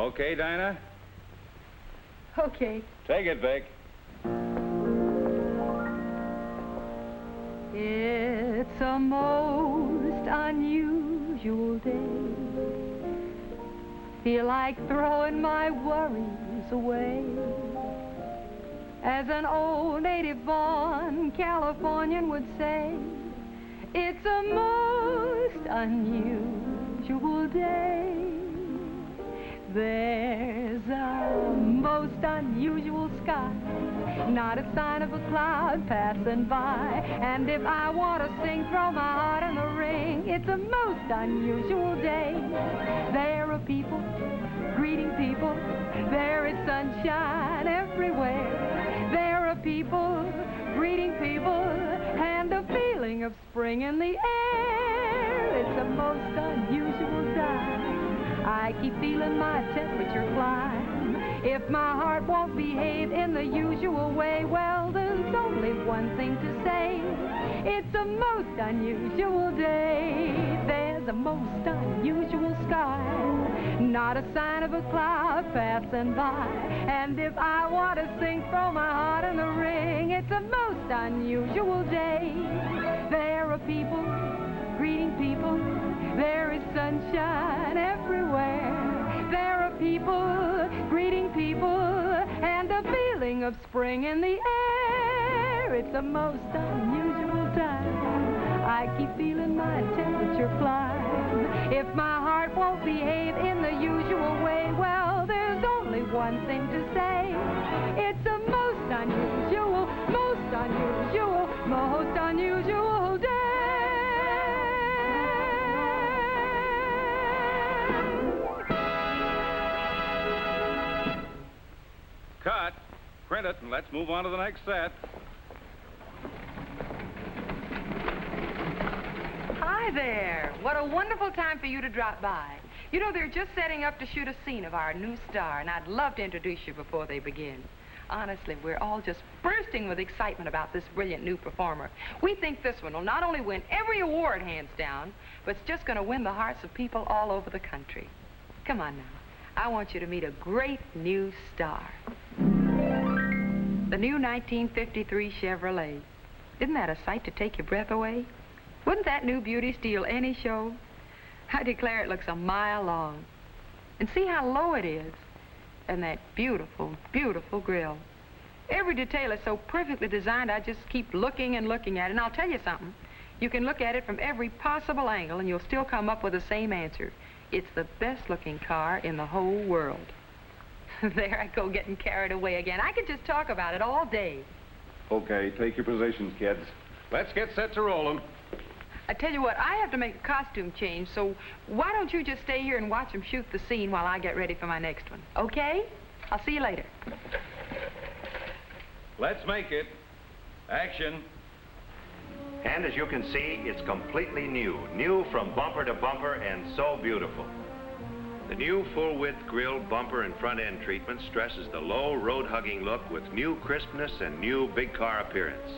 Okay, Dinah? Okay. Take it, Vic. It's a most unusual day. Feel like throwing my worries away. As an old native-born Californian would say, it's a most unusual day. There's a most unusual sky, not a sign of a cloud passing by. And if I want to sing, throw my heart in the ring, it's a most unusual day. There are people greeting people, there is sunshine everywhere. There are people greeting people, and a feeling of spring in the air. It's a most unusual time. I keep feeling my temperature climb. If my heart won't behave in the usual way, well, there's only one thing to say. It's a most unusual day. There's a most unusual sky, not a sign of a cloud passing by. And if I want to sing, throw my heart in the ring, it's a most unusual day. There are people greeting people, there is sunshine everywhere. There are people greeting people, and a feeling of spring in the air. It's a most unusual time. I keep feeling my temperature climb. If my heart won't behave in the usual way, well, there's only one thing to say. It's a most unusual, most unusual, most unusual day. Cut. Print it, and let's move on to the next set. Hi there. What a wonderful time for you to drop by. You know, they're just setting up to shoot a scene of our new star, and I'd love to introduce you before they begin. Honestly, we're all just bursting with excitement about this brilliant new performer. We think this one will not only win every award hands down, but it's just going to win the hearts of people all over the country. Come on now. I want you to meet a great new star. The new 1953 Chevrolet. Isn't that a sight to take your breath away? Wouldn't that new beauty steal any show? I declare it looks a mile long. And see how low it is. And that beautiful, beautiful grille. Every detail is so perfectly designed, I just keep looking and looking at it. And I'll tell you something. You can look at it from every possible angle, and you'll still come up with the same answer. It's the best-looking car in the whole world. There I go, getting carried away again. I could just talk about it all day. Okay, take your positions, kids. Let's get set to rolling. I tell you what, I have to make a costume change, so why don't you just stay here and watch them shoot the scene while I get ready for my next one, okay? I'll see you later. Let's make it. Action. And as you can see, it's completely new. New from bumper to bumper, and so beautiful. The new full-width grille, bumper, and front-end treatment stresses the low, road-hugging look with new crispness and new big car appearance.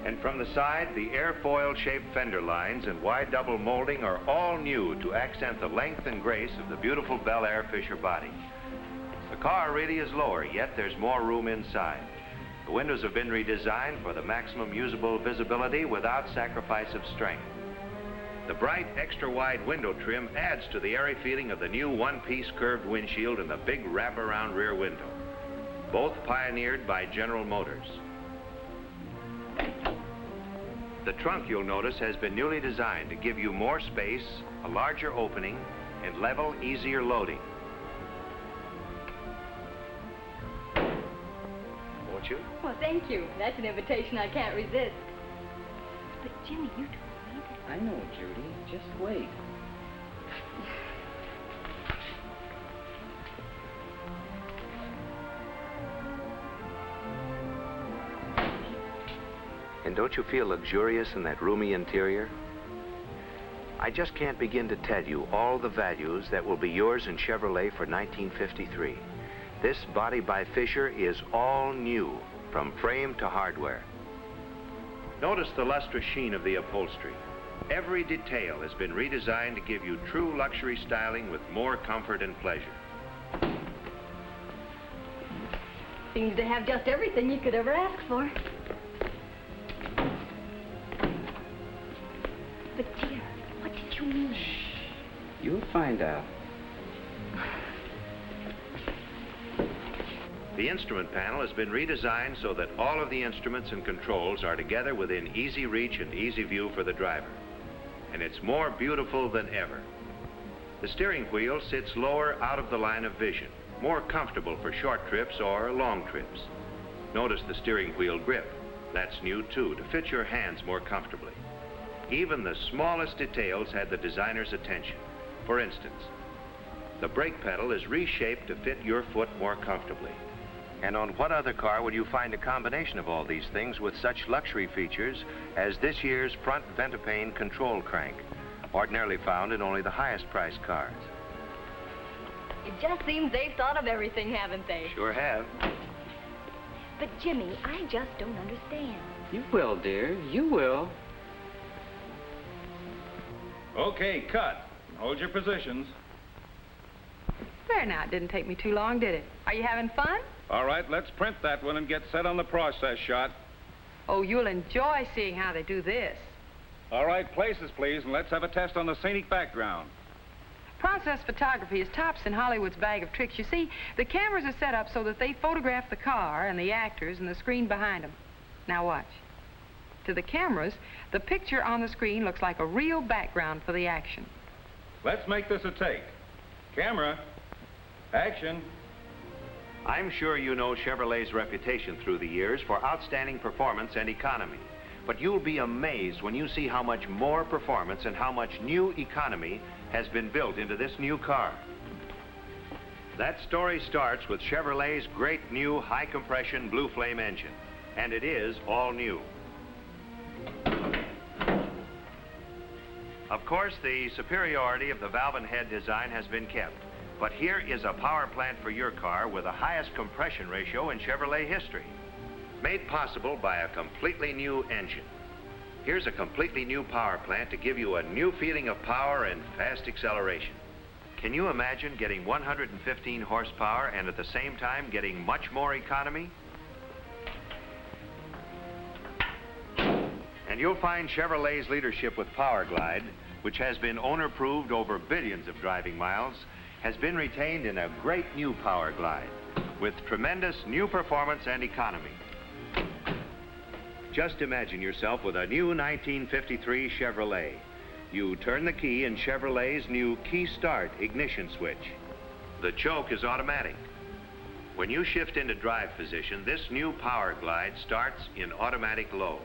And from the side, the airfoil-shaped fender lines and wide double molding are all new to accent the length and grace of the beautiful Bel Air Fisher body. The car really is lower, yet there's more room inside. The windows have been redesigned for the maximum usable visibility without sacrifice of strength. The bright, extra-wide window trim adds to the airy feeling of the new one-piece curved windshield and the big wraparound rear window, both pioneered by General Motors. The trunk, you'll notice, has been newly designed to give you more space, a larger opening, and level, easier loading. Won't you? Well, thank you. That's an invitation I can't resist. But, Jimmy, you told me that... I know, Judy. Just wait. And don't you feel luxurious in that roomy interior? I just can't begin to tell you all the values that will be yours in Chevrolet for 1953. This body by Fisher is all new, from frame to hardware. Notice the lustrous sheen of the upholstery. Every detail has been redesigned to give you true luxury styling with more comfort and pleasure. Seems to have just everything you could ever ask for. But, dear, what did you mean? You'll find out. The instrument panel has been redesigned so that all of the instruments and controls are together within easy reach and easy view for the driver. And it's more beautiful than ever. The steering wheel sits lower out of the line of vision, more comfortable for short trips or long trips. Notice the steering wheel grip. That's new too, to fit your hands more comfortably. Even the smallest details had the designer's attention. For instance, the brake pedal is reshaped to fit your foot more comfortably. And on what other car would you find a combination of all these things with such luxury features as this year's front Ventapane control crank, ordinarily found in only the highest priced cars? It just seems they've thought of everything, haven't they? Sure have. But, Jimmy, I just don't understand. You will, dear. You will. Okay, cut. Hold your positions. There now, it didn't take me too long, did it? Are you having fun? All right, let's print that one and get set on the process shot. Oh, you'll enjoy seeing how they do this. All right, places, please, and let's have a test on the scenic background. Process photography is tops in Hollywood's bag of tricks. You see, the cameras are set up so that they photograph the car and the actors and the screen behind them. Now watch. To the cameras, the picture on the screen looks like a real background for the action. Let's make this a take. Camera, action. I'm sure you know Chevrolet's reputation through the years for outstanding performance and economy. But you'll be amazed when you see how much more performance and how much new economy has been built into this new car. That story starts with Chevrolet's great new high-compression Blue Flame engine. And it is all new. Of course, the superiority of the valve and head design has been kept. But here is a power plant for your car with the highest compression ratio in Chevrolet history, made possible by a completely new engine. Here's a completely new power plant to give you a new feeling of power and fast acceleration. Can you imagine getting 115 horsepower and at the same time getting much more economy? And you'll find Chevrolet's leadership with Power Glide, which has been owner-proved over billions of driving miles, has been retained in a great new Power Glide with tremendous new performance and economy. Just imagine yourself with a new 1953 Chevrolet. You turn the key in Chevrolet's new Key Start ignition switch. The choke is automatic. When you shift into drive position, this new Power Glide starts in automatic low.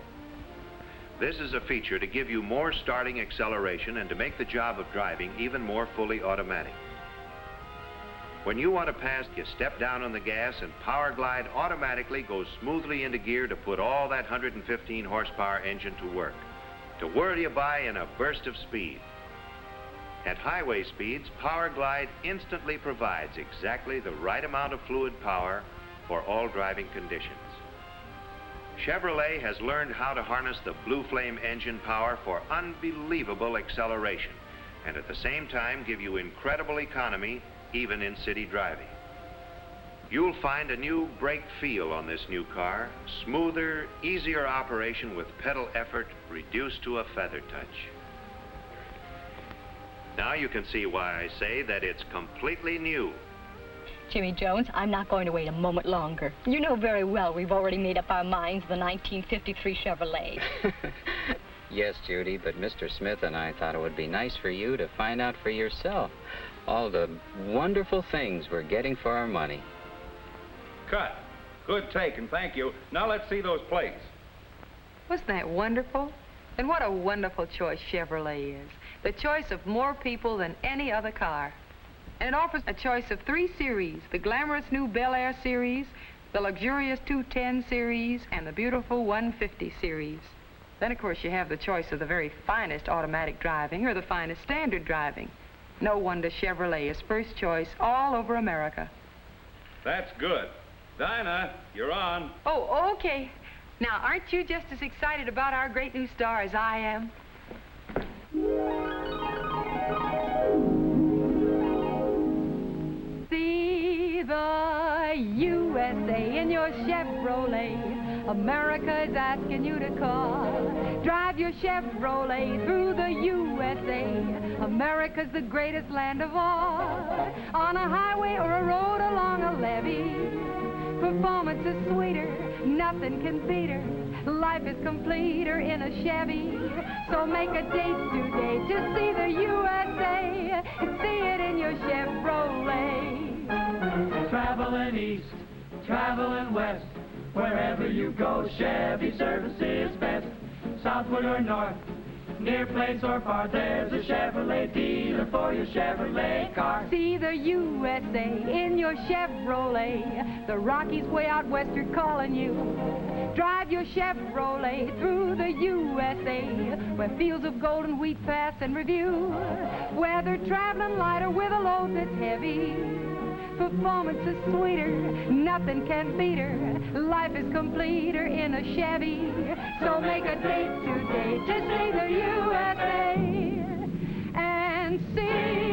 This is a feature to give you more starting acceleration and to make the job of driving even more fully automatic. When you want to pass, you step down on the gas and Power Glide automatically goes smoothly into gear to put all that 115 horsepower engine to work, to whirl you by in a burst of speed. At highway speeds, Power Glide instantly provides exactly the right amount of fluid power for all driving conditions. Chevrolet has learned how to harness the Blue Flame engine power for unbelievable acceleration and at the same time give you incredible economy even in city driving. You'll find a new brake feel on this new car, smoother, easier operation with pedal effort reduced to a feather touch. Now you can see why I say that it's completely new. Jimmy Jones, I'm not going to wait a moment longer. You know very well we've already made up our minds, the 1953 Chevrolet. Yes, Judy, but Mr. Smith and I thought it would be nice for you to find out for yourself all the wonderful things we're getting for our money. Cut. Good take, and thank you. Now let's see those plates. Wasn't that wonderful? And what a wonderful choice Chevrolet is. The choice of more people than any other car. And it offers a choice of 3 series, the glamorous new Bel Air series, the luxurious 210 series, and the beautiful 150 series. Then, of course, you have the choice of the very finest automatic driving or the finest standard driving. No wonder Chevrolet is first choice all over America. That's good. Dinah, you're on. Oh, okay. Now, aren't you just as excited about our great new star as I am? See the USA in your Chevrolet. America is asking you to call. Drive your Chevrolet through the USA. America's the greatest land of all. On a highway or a road along a levee, performance is sweeter, nothing can beat her. Life is completer in a Chevy. So make a date today to see the USA. See it in your Chevrolet. Traveling east, traveling west, wherever you go, Chevy service is best. Southward or north, near place or far, there's a Chevrolet dealer for your Chevrolet car. See the USA in your Chevrolet. The Rockies way out west are calling you. Drive your Chevrolet through the USA, where fields of golden wheat pass and review. Whether traveling light or with a load that's heavy, performance is sweeter, nothing can beat her. Life is completer in a Chevy. So make a date today to see the USA and see